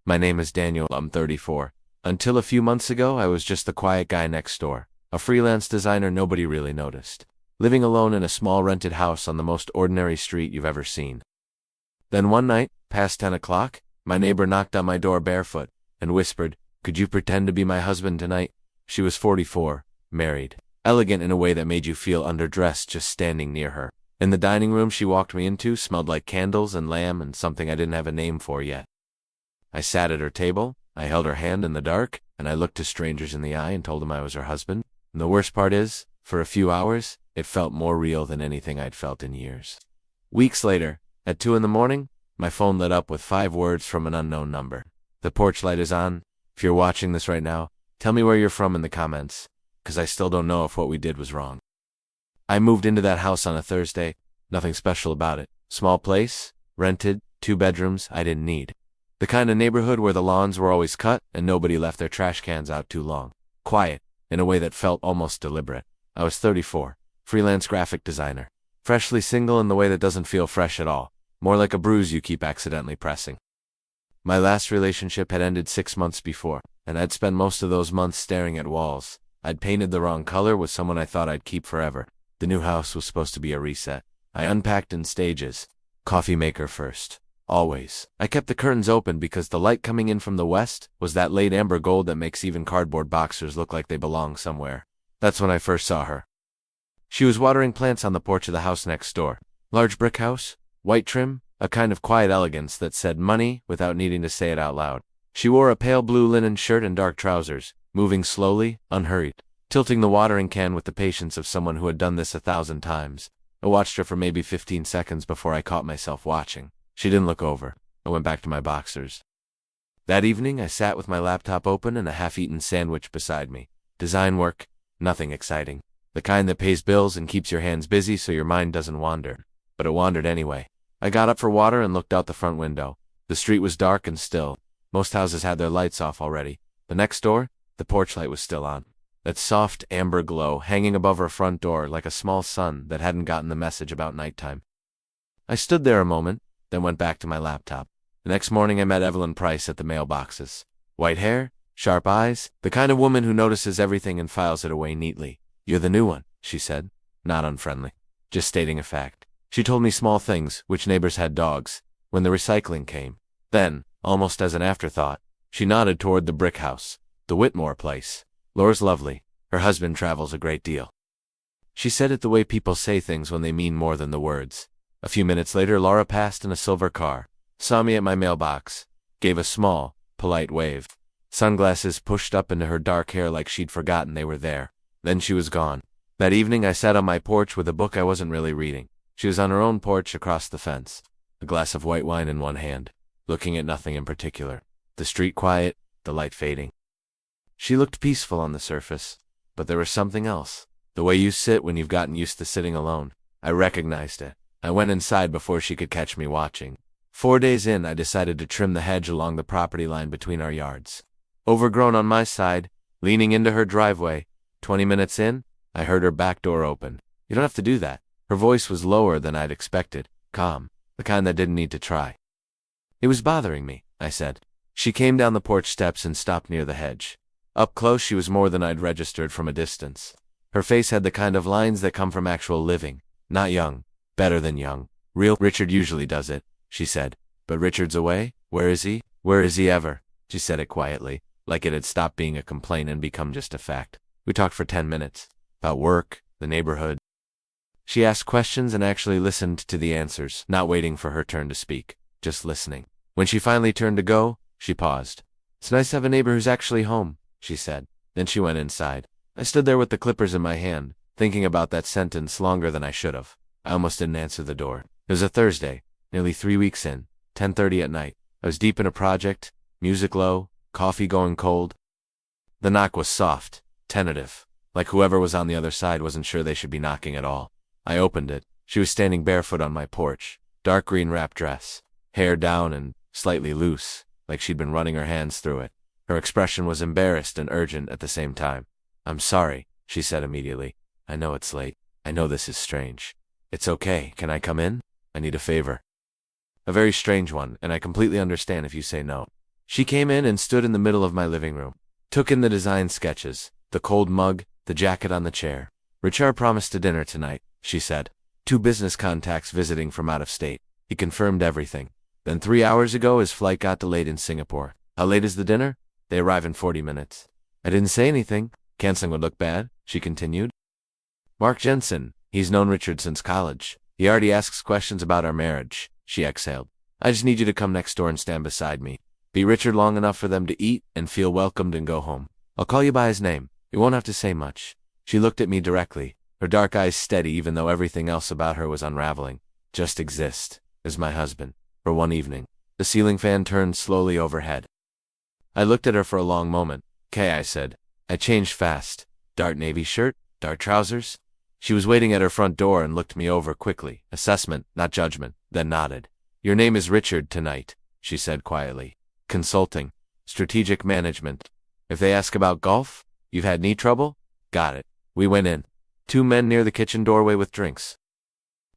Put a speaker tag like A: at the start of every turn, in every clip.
A: My name is Daniel, I'm 34. Until a few months ago, I was just the quiet guy next door, a freelance designer nobody really noticed, living alone in a small rented house on the most ordinary street you've ever seen. Then one night, past 10 o'clock, my neighbor knocked on my door barefoot and whispered, "Could you pretend to be my husband tonight?" She was 44, married, elegant in a way that made you feel underdressed just standing near her. In the dining room she walked me into smelled like candles and lamb and something I didn't have a name for yet. I sat at her table, I held her hand in the dark, and I looked to strangers in the eye and told them I was her husband. And the worst part is, for a few hours, it felt more real than anything I'd felt in years. Weeks later, at 2 in the morning, my phone lit up with 5 words from an unknown number. "The porch light is on. If you're watching this right now, tell me where you're from in the comments, 'cause I still don't know if what we did was wrong." I moved into that house on a Thursday, nothing special about it. Small place, rented, 2 bedrooms, I didn't need. The kind of neighborhood where the lawns were always cut and nobody left their trash cans out too long. Quiet, in a way that felt almost deliberate. I was 34, freelance graphic designer. Freshly single in the way that doesn't feel fresh at all, more like a bruise you keep accidentally pressing. My last relationship had ended 6 months before, and I'd spent most of those months staring at walls. I'd painted the wrong color with someone I thought I'd keep forever. The new house was supposed to be a reset. I unpacked in stages. Coffee maker first. Always. I kept the curtains open because the light coming in from the west was that late amber gold that makes even cardboard boxers look like they belong somewhere. That's when I first saw her. She was watering plants on the porch of the house next door. Large brick house, white trim, a kind of quiet elegance that said money without needing to say it out loud. She wore a pale blue linen shirt and dark trousers, moving slowly, unhurried, tilting the watering can with the patience of someone who had done this 1,000 times. I watched her for maybe 15 seconds before I caught myself watching. She didn't look over. I went back to my boxers. That evening, I sat with my laptop open and a half-eaten sandwich beside me. Design work, nothing exciting. The kind that pays bills and keeps your hands busy so your mind doesn't wander. But it wandered anyway. I got up for water and looked out the front window. The street was dark and still. Most houses had their lights off already. But next door, the porch light was still on. That soft amber glow hanging above her front door like a small sun that hadn't gotten the message about nighttime. I stood there a moment, then went back to my laptop. The next morning I met Evelyn Price at the mailboxes. White hair, sharp eyes, the kind of woman who notices everything and files it away neatly. "You're the new one," she said. Not unfriendly. Just stating a fact. She told me small things, which neighbors had dogs, when the recycling came. Then, almost as an afterthought, she nodded toward the brick house, the Whitmore place. "Laura's lovely. Her husband travels a great deal." She said it the way people say things when they mean more than the words. A few minutes later, Laura passed in a silver car, saw me at my mailbox, gave a small, polite wave. Sunglasses pushed up into her dark hair like she'd forgotten they were there. Then she was gone. That evening I sat on my porch with a book I wasn't really reading. She was on her own porch across the fence, a glass of white wine in one hand, looking at nothing in particular. The street quiet, the light fading. She looked peaceful on the surface, but there was something else. The way you sit when you've gotten used to sitting alone. I recognized it. I went inside before she could catch me watching. 4 days in, I decided to trim the hedge along the property line between our yards. Overgrown on my side, leaning into her driveway. 20 minutes in, I heard her back door open. "You don't have to do that." Her voice was lower than I'd expected, calm, the kind that didn't need to try. "It was bothering me," I said. She came down the porch steps and stopped near the hedge. Up close, she was more than I'd registered from a distance. Her face had the kind of lines that come from actual living. Not young. Better than young. Real. "Richard usually does it," she said. "But Richard's away? Where is he? Where is he ever?" She said it quietly, like it had stopped being a complaint and become just a fact. We talked for 10 minutes. About work, the neighborhood. She asked questions and actually listened to the answers, not waiting for her turn to speak, just listening. When she finally turned to go, she paused. "It's nice to have a neighbor who's actually home," she said. Then she went inside. I stood there with the clippers in my hand, thinking about that sentence longer than I should have. I almost didn't answer the door. It was a Thursday, nearly 3 weeks in, 10:30 at night. I was deep in a project, music low, coffee going cold. The knock was soft, tentative, like whoever was on the other side wasn't sure they should be knocking at all. I opened it. She was standing barefoot on my porch, dark green wrap dress, hair down and slightly loose, like she'd been running her hands through it. Her expression was embarrassed and urgent at the same time. "I'm sorry," she said immediately. "I know it's late. I know this is strange." "It's okay. Can I come in? I need a favor." "A very strange one, and I completely understand if you say no." She came in and stood in the middle of my living room. Took in the design sketches, the cold mug, the jacket on the chair. Richard promised a dinner tonight, she said. 2 business contacts visiting from out of state. He confirmed everything. Then 3 hours ago his flight got delayed in Singapore. How late is the dinner? They arrive in 40 minutes. I didn't say anything. Canceling would look bad, she continued. Mark Jensen, he's known Richard since college. He already asks questions about our marriage, she exhaled. I just need you to come next door and stand beside me. Be Richard long enough for them to eat and feel welcomed and go home. I'll call you by his name. You won't have to say much. She looked at me directly, her dark eyes steady even though everything else about her was unraveling. Just exist, as my husband, for one evening. The ceiling fan turned slowly overhead. I looked at her for a long moment. "'Kay," I said. I changed fast. Dark navy shirt, dark trousers. She was waiting at her front door and looked me over quickly. Assessment, not judgment, then nodded. "Your name is Richard tonight," she said quietly. "Consulting. Strategic management. If they ask about golf, you've had knee trouble? Got it." We went in. 2 men near the kitchen doorway with drinks.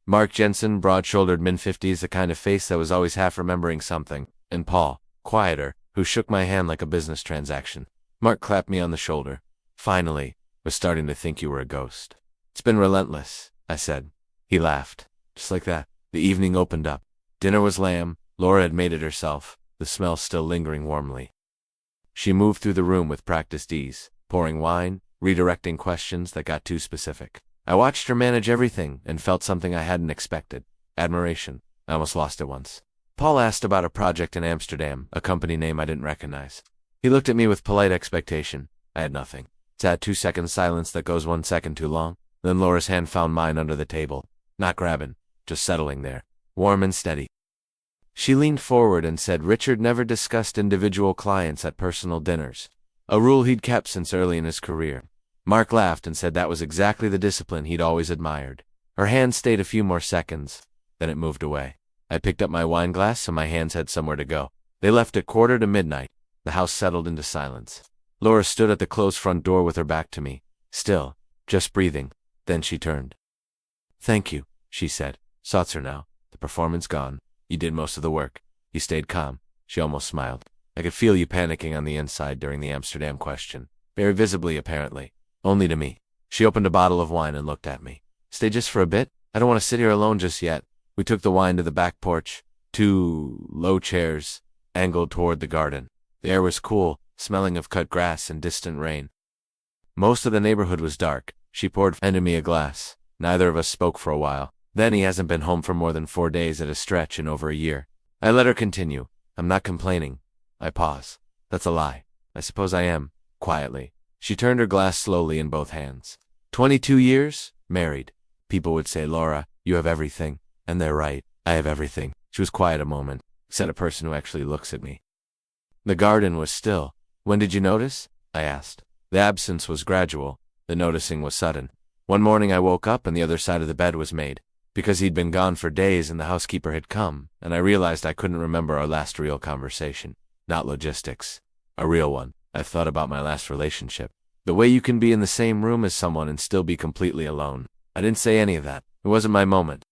A: Mark Jensen, broad-shouldered mid-50s, the kind of face that was always half remembering something, and Paul, quieter, who shook my hand like a business transaction. Mark clapped me on the shoulder. "Finally, was starting to think you were a ghost." "It's been relentless," I said. He laughed. Just like that, the evening opened up. Dinner was lamb. Laura had made it herself, the smell still lingering warmly. She moved through the room with practiced ease, pouring wine, redirecting questions that got too specific. I watched her manage everything and felt something I hadn't expected. Admiration. I almost lost it once. Paul asked about a project in Amsterdam, a company name I didn't recognize. He looked at me with polite expectation. I had nothing. Sad 2-second silence that goes 1 second too long. Then Laura's hand found mine under the table. Not grabbing, just settling there. Warm and steady. She leaned forward and said Richard never discussed individual clients at personal dinners. A rule he'd kept since early in his career. Mark laughed and said that was exactly the discipline he'd always admired. Her hand stayed a few more seconds. Then it moved away. I picked up my wine glass so my hands had somewhere to go. They left at 1:45. The house settled into silence. Laura stood at the closed front door with her back to me. Still, just breathing. Then she turned. "Thank you," she said. "Saucer now. The performance gone. You did most of the work. You stayed calm." She almost smiled. "I could feel you panicking on the inside during the Amsterdam question. Very visibly, apparently. Only to me." She opened a bottle of wine and looked at me. "Stay just for a bit? I don't want to sit here alone just yet." We took the wine to the back porch. 2 low chairs, angled toward the garden. The air was cool, smelling of cut grass and distant rain. Most of the neighborhood was dark. She poured into me a glass. Neither of us spoke for a while. Then he hasn't been home for more than 4 days at a stretch in over a year. I let her continue. "I'm not complaining." I pause. "That's a lie." "I suppose I am." Quietly. She turned her glass slowly in both hands. 22 years? Married. People would say, "Laura, you have everything." And they're right. I have everything. She was quiet a moment. Said a person who actually looks at me. The garden was still. "When did you notice?" I asked. The absence was gradual. The noticing was sudden. One morning I woke up and the other side of the bed was made. Because he'd been gone for days and the housekeeper had come, and I realized I couldn't remember our last real conversation. Not logistics. A real one. I thought about my last relationship. The way you can be in the same room as someone and still be completely alone. I didn't say any of that. It wasn't my moment.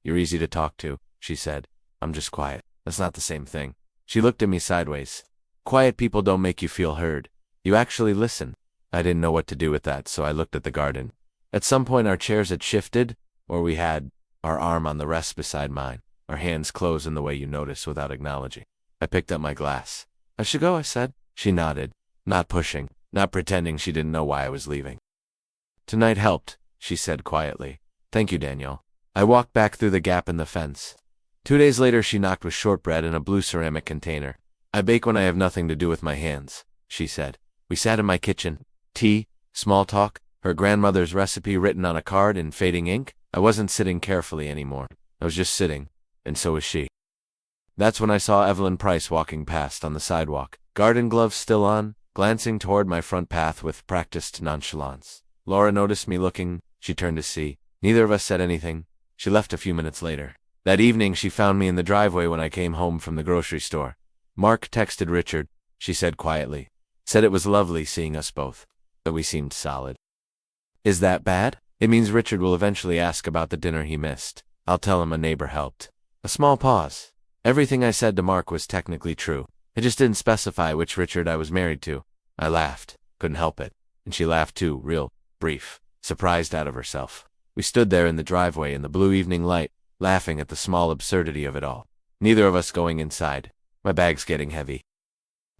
A: "You're easy to talk to," she said. "I'm just quiet." "That's not the same thing." She looked at me sideways. "Quiet people don't make you feel heard. You actually listen." I didn't know what to do with that, so I looked at the garden. At some point our chairs had shifted, or we had, our arm on the rest beside mine, our hands closed in the way you notice without acknowledging. I picked up my glass. "I should go," I said. She nodded, not pushing, not pretending she didn't know why I was leaving. "Tonight helped," she said quietly. "Thank you, Daniel." I walked back through the gap in the fence. 2 days later she knocked with shortbread in a blue ceramic container. "I bake when I have nothing to do with my hands," she said. We sat in my kitchen. Tea, small talk, her grandmother's recipe written on a card in fading ink. I wasn't sitting carefully anymore. I was just sitting, and so was she. That's when I saw Evelyn Price walking past on the sidewalk, garden gloves still on, glancing toward my front path with practiced nonchalance. Laura noticed me looking. She turned to see. Neither of us said anything. She left a few minutes later. That evening she found me in the driveway when I came home from the grocery store. "Mark texted Richard," she said quietly. "Said it was lovely seeing us both. That we seemed solid." "Is that bad?" "It means Richard will eventually ask about the dinner he missed. I'll tell him a neighbor helped." A small pause. Everything I said to Mark was technically true. I just didn't specify which Richard I was married to. I laughed. Couldn't help it. And she laughed too, real brief, surprised out of herself. We stood there in the driveway in the blue evening light, laughing at the small absurdity of it all. Neither of us going inside. My bag's getting heavy.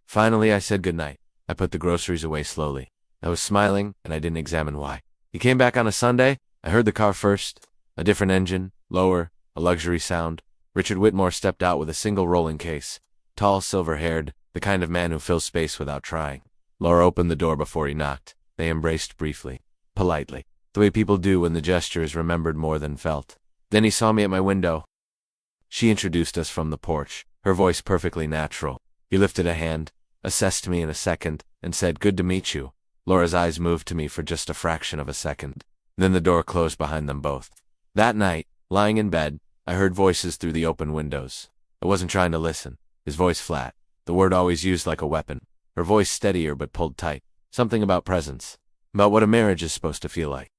A: Finally, I said goodnight. I put the groceries away slowly. I was smiling, and I didn't examine why. He came back on a Sunday. I heard the car first. A different engine, lower, a luxury sound. Richard Whitmore stepped out with a single rolling case. Tall, silver-haired, the kind of man who fills space without trying. Laura opened the door before he knocked. They embraced briefly, politely, the way people do when the gesture is remembered more than felt. Then he saw me at my window. She introduced us from the porch, her voice perfectly natural. He lifted a hand, assessed me in a second, and said, "Good to meet you." Laura's eyes moved to me for just a fraction of a second. Then the door closed behind them both. That night, lying in bed, I heard voices through the open windows. I wasn't trying to listen. His voice flat, the word always used like a weapon. Her voice steadier but pulled tight. Something about presence, about what a marriage is supposed to feel like.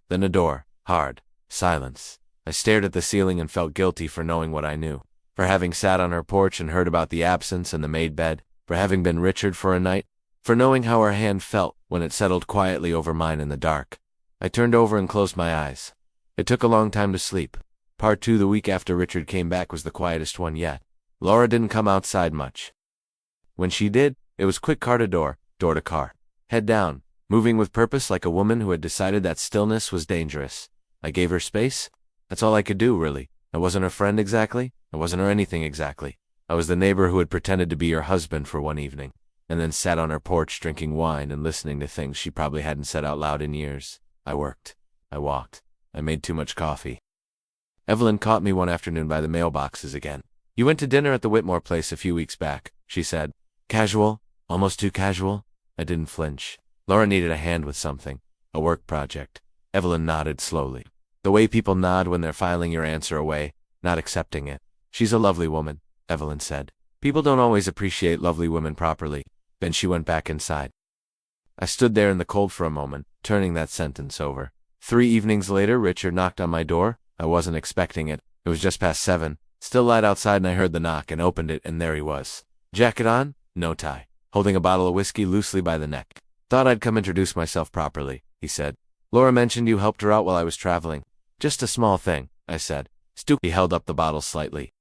A: Then a door, hard, silence. I stared at the ceiling and felt guilty for knowing what I knew, for having sat on her porch and heard about the absence and the made bed, for having been Richard for a night, for knowing how her hand felt when it settled quietly over mine in the dark. I turned over and closed my eyes. It took a long time to sleep. Part 2 the week after Richard came back was the quietest one yet. Laura didn't come outside much. When she did, it was quick car to door to car, head down, moving with purpose like a woman who had decided that stillness was dangerous. I gave her space. That's all I could do, really. I wasn't her friend exactly. I wasn't her anything exactly. I was the neighbor who had pretended to be her husband for one evening, and then sat on her porch drinking wine and listening to things she probably hadn't said out loud in years. I worked. I walked. I made too much coffee. Evelyn caught me one afternoon by the mailboxes again. "You went to dinner at the Whitmore place a few weeks back," she said. "Casual? Almost too casual?" I didn't flinch. Laura needed a hand with something. A work project. Evelyn nodded slowly. The way people nod when they're filing your answer away, not accepting it. "She's a lovely woman," Evelyn said. "People don't always appreciate lovely women properly." Then she went back inside. I stood there in the cold for a moment, turning that sentence over. 3 evenings later, Richard knocked on my door. I wasn't expecting it. It was just past 7. Still light outside, and I heard the knock and opened it, and there he was. Jacket on, no tie, holding a bottle of whiskey loosely by the neck. "Thought I'd come introduce myself properly," he said. "Laura mentioned you helped her out while I was traveling." "Just a small thing," I said. He held up the bottle slightly.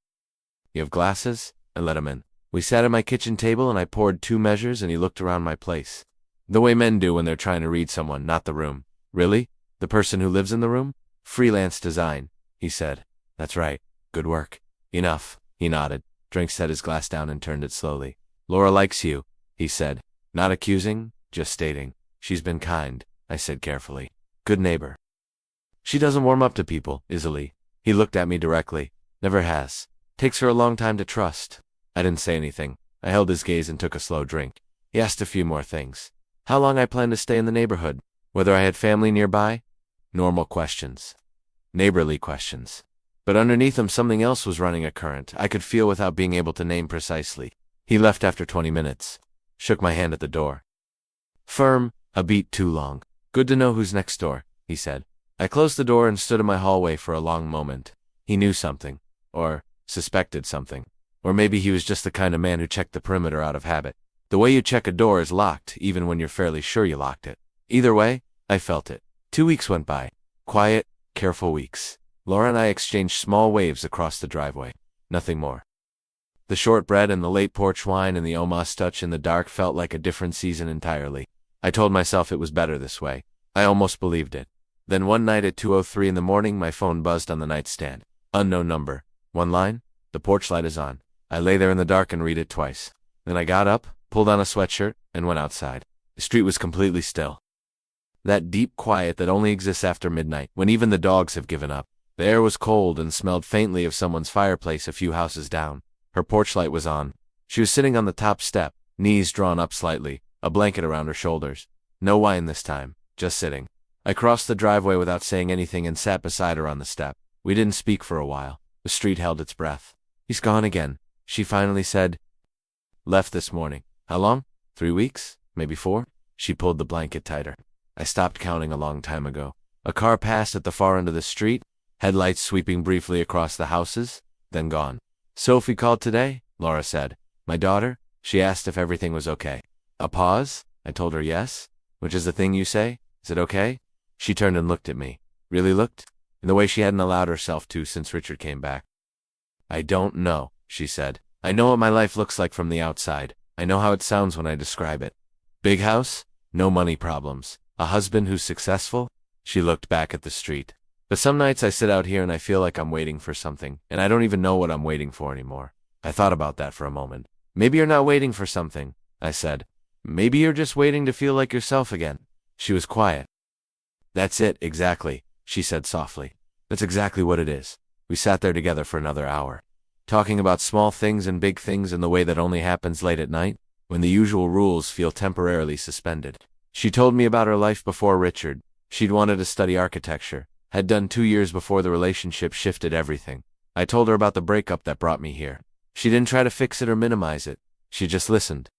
A: "You have glasses?" I let him in. We sat at my kitchen table, and I poured 2 measures, and he looked around my place. The way men do when they're trying to read someone, not the room. "Really? The person who lives in the room?" "Freelance design," he said. "That's right. Good work." "Enough," he nodded. Drink set his glass down and turned it slowly. "Laura likes you," he said. Not accusing, just stating. "She's been kind," I said carefully. "Good neighbor. She doesn't warm up to people, easily." He looked at me directly. "Never has. Takes her a long time to trust." I didn't say anything. I held his gaze and took a slow drink. He asked a few more things. How long I planned to stay in the neighborhood. Whether I had family nearby. Normal questions. Neighborly questions. But underneath them something else was running a current I could feel without being able to name precisely. He left after 20 minutes. Shook my hand at the door. Firm, a beat too long. "Good to know who's next door," he said. I closed the door and stood in my hallway for a long moment. He knew something. Or suspected something. Or maybe he was just the kind of man who checked the perimeter out of habit. The way you check a door is locked, even when you're fairly sure you locked it. Either way, I felt it. 2 weeks went by. Quiet, careful weeks. Laura and I exchanged small waves across the driveway. Nothing more. The shortbread and the late porch wine and the Omas touch in the dark felt like a different season entirely. I told myself it was better this way. I almost believed it. Then one night at 2:03 in the morning, my phone buzzed on the nightstand. Unknown number. One line? "The porch light is on." I lay there in the dark and read it twice. Then I got up, pulled on a sweatshirt, and went outside. The street was completely still. That deep quiet that only exists after midnight, when even the dogs have given up. The air was cold and smelled faintly of someone's fireplace a few houses down. Her porch light was on. She was sitting on the top step, knees drawn up slightly, a blanket around her shoulders. No wine this time, just sitting. I crossed the driveway without saying anything and sat beside her on the step. We didn't speak for a while. The street held its breath. "He's gone again," she finally said. "Left this morning." "How long? 3 weeks? Maybe 4? She pulled the blanket tighter. I stopped counting a long time ago. A car passed at the far end of the street, headlights sweeping briefly across the houses, then gone. "Sophie called today," Laura said. "My daughter?" She asked if everything was okay. A pause? I told her yes. Which is the thing you say? Is it okay? She turned and looked at me. Really looked? In the way she hadn't allowed herself to since Richard came back. I don't know, she said. I know what my life looks like from the outside. I know how it sounds when I describe it. Big house? No money problems. A husband who's successful? She looked back at the street. But some nights I sit out here and I feel like I'm waiting for something, and I don't even know what I'm waiting for anymore. I thought about that for a moment. Maybe you're not waiting for something, I said. Maybe you're just waiting to feel like yourself again. She was quiet. That's it, exactly, she said softly. That's exactly what it is. We sat there together for another hour, talking about small things and big things in the way that only happens late at night, when the usual rules feel temporarily suspended. She told me about her life before Richard. She'd wanted to study architecture, had done 2 years before the relationship shifted everything. I told her about the breakup that brought me here. She didn't try to fix it or minimize it. She just listened.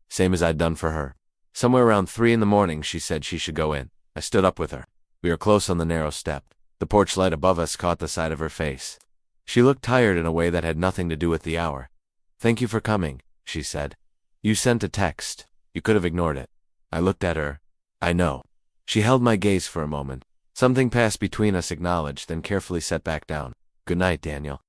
A: Same as I'd done for her. Somewhere around 3 in the morning, she said she should go in. I stood up with her. We were close on the narrow step. The porch light above us caught the side of her face. She looked tired in a way that had nothing to do with the hour. Thank you for coming, she said. You sent a text. You could have ignored it. I looked at her. I know. She held my gaze for a moment. Something passed between us, acknowledged, then carefully set back down. Good night, Daniel.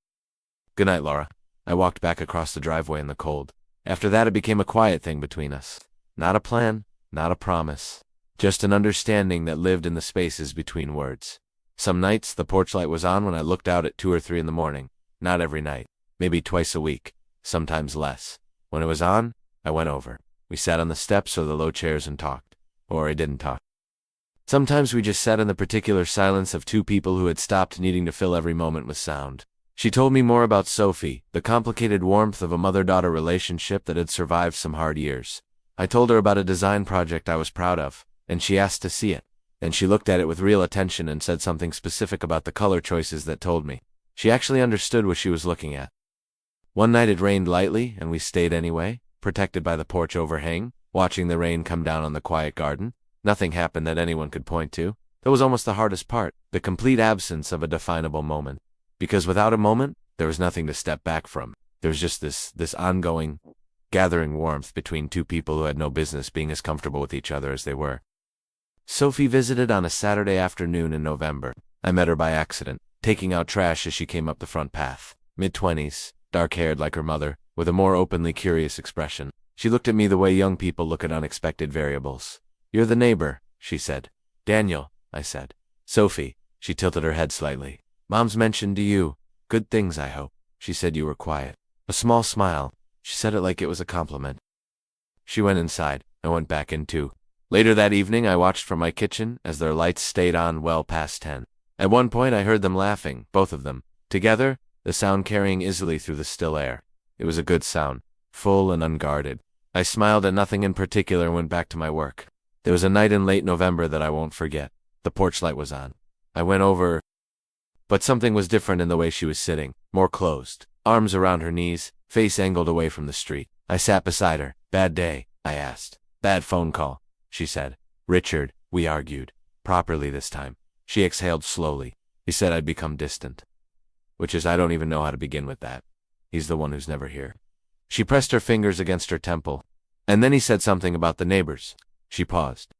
A: Good night, Laura. I walked back across the driveway in the cold. After that, it became a quiet thing between us. Not a plan, not a promise. Just an understanding that lived in the spaces between words. Some nights, the porch light was on when I looked out at 2 or 3 in the morning. Not every night. Maybe twice a week. Sometimes less. When it was on, I went over. We sat on the steps or the low chairs and talked. Or I didn't talk. Sometimes we just sat in the particular silence of 2 people who had stopped needing to fill every moment with sound. She told me more about Sophie, the complicated warmth of a mother-daughter relationship that had survived some hard years. I told her about a design project I was proud of, and she asked to see it. Then she looked at it with real attention and said something specific about the color choices that told me. She actually understood what she was looking at. One night it rained lightly, and we stayed anyway, protected by the porch overhang, watching the rain come down on the quiet garden. Nothing happened that anyone could point to. That was almost the hardest part, the complete absence of a definable moment. Because without a moment, there was nothing to step back from. There was just this ongoing, gathering warmth between 2 people who had no business being as comfortable with each other as they were. Sophie visited on a Saturday afternoon in November. I met her by accident, taking out trash as she came up the front path. Mid-20s, dark-haired like her mother, with a more openly curious expression. She looked at me the way young people look at unexpected variables. You're the neighbor, she said. Daniel, I said. Sophie, she tilted her head slightly. Mom's mentioned to you. Good things, I hope. She said you were quiet. A small smile. She said it like it was a compliment. She went inside. I went back in too. Later that evening, I watched from my kitchen as their lights stayed on well past 10. At one point, I heard them laughing, both of them. Together, the sound carrying easily through the still air. It was a good sound, full and unguarded. I smiled at nothing in particular and went back to my work. There was a night in late November that I won't forget. The porch light was on. I went over, but something was different in the way she was sitting, more closed, arms around her knees, face angled away from the street. I sat beside her. Bad day, I asked. Bad phone call, she said. Richard, we argued. Properly this time. She exhaled slowly. He said I'd become distant. Which is, I don't even know how to begin with that. He's the one who's never here. She pressed her fingers against her temple. And then he said something about the neighbors. She paused.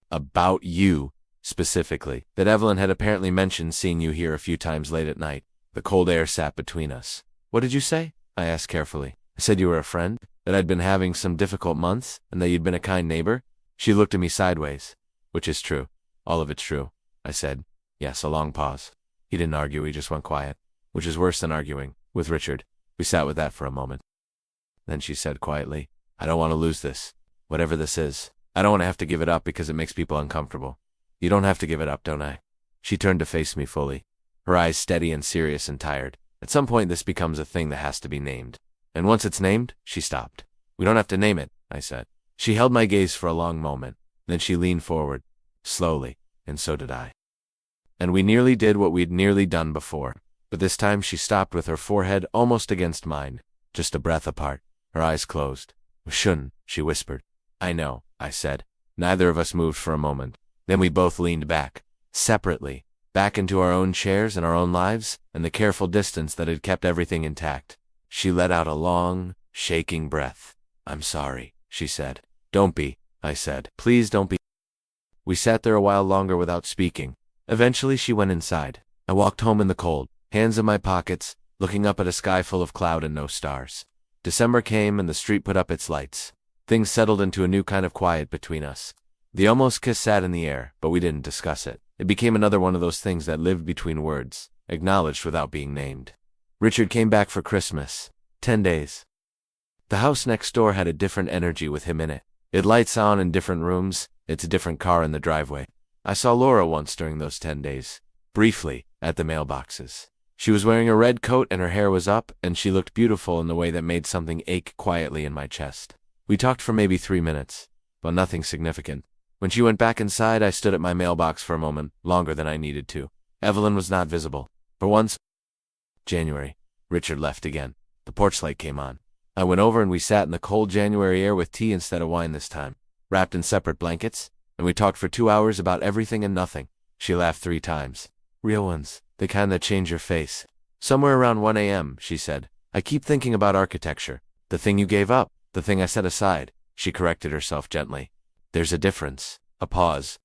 A: About you, specifically. That Evelyn had apparently mentioned seeing you here a few times late at night. The cold air sat between us. What did you say? I asked carefully. I said you were a friend, that I'd been having some difficult months, and that you'd been a kind neighbor. She looked at me sideways. Which is true. All of it's true. I said. Yes, a long pause. He didn't argue, he just went quiet. Which is worse than arguing. With Richard. We sat with that for a moment. Then she said quietly, I don't want to lose this. Whatever this is. I don't want to have to give it up because it makes people uncomfortable. You don't have to give it up, don't I? She turned to face me fully. Her eyes steady and serious and tired. At some point this becomes a thing that has to be named. And once it's named, she stopped. We don't have to name it, I said. She held my gaze for a long moment. Then she leaned forward. Slowly. And so did I. And we nearly did what we'd nearly done before. But this time she stopped with her forehead almost against mine. Just a breath apart. Her eyes closed. We shouldn't, she whispered. I know, I said. Neither of us moved for a moment. Then we both leaned back. Separately. Back into our own chairs and our own lives, and the careful distance that had kept everything intact. She let out a long, shaking breath. "I'm sorry," she said. "Don't be," I said. "Please don't be." We sat there a while longer without speaking. Eventually she went inside. I walked home in the cold, hands in my pockets, looking up at a sky full of cloud and no stars. December came and the street put up its lights. Things settled into a new kind of quiet between us. The almost kiss sat in the air, but we didn't discuss it. It became another one of those things that lived between words, acknowledged without being named. Richard came back for Christmas. 10 days. The house next door had a different energy with him in it. It lights on in different rooms, it's a different car in the driveway. I saw Laura once during those 10 days. Briefly, at the mailboxes. She was wearing a red coat and her hair was up, and she looked beautiful in the way that made something ache quietly in my chest. We talked for maybe 3 minutes, but nothing significant. When she went back inside, I stood at my mailbox for a moment, longer than I needed to. Evelyn was not visible. For once, January. Richard left again. The porch light came on. I went over and we sat in the cold January air with tea instead of wine this time, wrapped in separate blankets, and we talked for 2 hours about everything and nothing. She laughed 3 times. Real ones. The kind that change your face. Somewhere around 1 a.m., she said, "I keep thinking about architecture. The thing you gave up, the thing I set aside." She corrected herself gently. "There's a difference." A pause.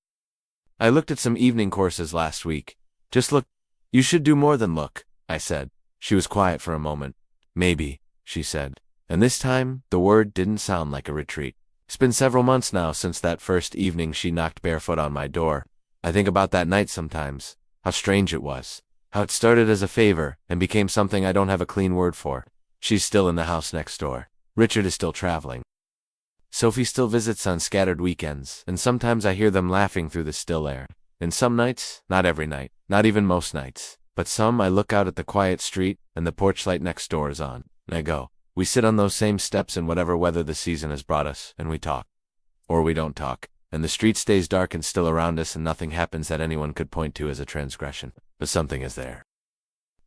A: "I looked at some evening courses last week. Just look." "You should do more than look," I said. She was quiet for a moment. "Maybe," she said. And this time, the word didn't sound like a retreat. It's been several months now since that first evening she knocked barefoot on my door. I think about that night sometimes. How strange it was. How it started as a favor and became something I don't have a clean word for. She's still in the house next door. Richard is still traveling. Sophie still visits on scattered weekends, and sometimes I hear them laughing through the still air. And some nights, not every night, not even most nights, but some, I look out at the quiet street and the porch light next door is on, and I go. We sit on those same steps in whatever weather the season has brought us, and we talk. Or we don't talk. And the street stays dark and still around us and nothing happens that anyone could point to as a transgression. But something is there.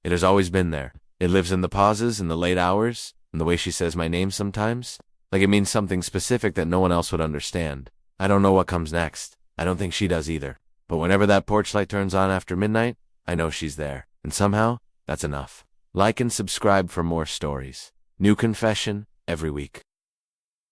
A: It has always been there. It lives in the pauses, in the late hours, in the way she says my name sometimes. Like it means something specific that no one else would understand. I don't know what comes next. I don't think she does either. But whenever that porch light turns on after midnight, I know she's there. And somehow, that's enough. Like and subscribe for more stories. New confession, every week.